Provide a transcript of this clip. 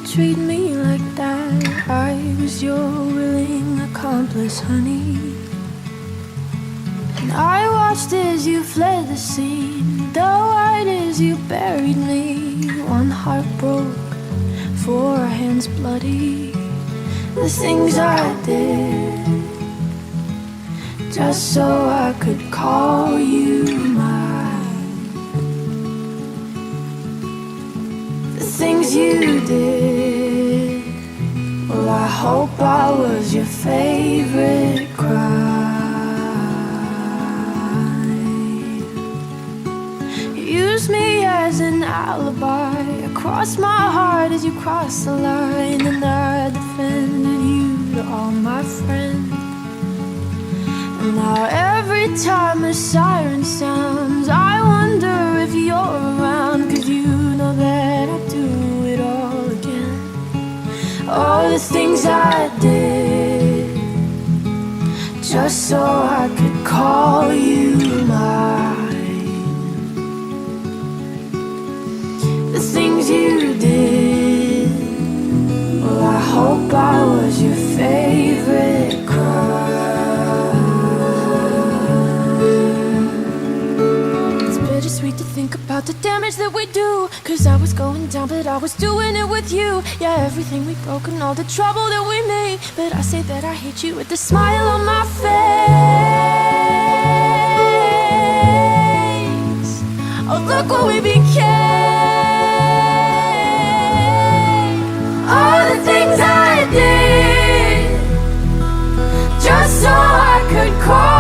treat me like that? I was your willing accomplice, honey. And I watched as you fled the scene, though right as you buried me. One heart broke, four hands bloody. The things I did just so I could call you mine. The things you did, well, I hope I was your favorite crime. Use me as an alibi, cross my heart as you crossed the line, and I defended you to all my friends. And now every time a siren sounds, I wonder if you're around, 'cause you know that I'd do it all again. All the things I did just so I could call you mine. The things you did, well, I hope I was your favorite crime. It's bittersweet to think about the damage that we do, 'cause I was going down, but I was doing it with you. Yeah, everything we broke and all the trouble that we made, but I say that I hate you with a smile on my face. Oh, look what we became. All the things I did just so I could call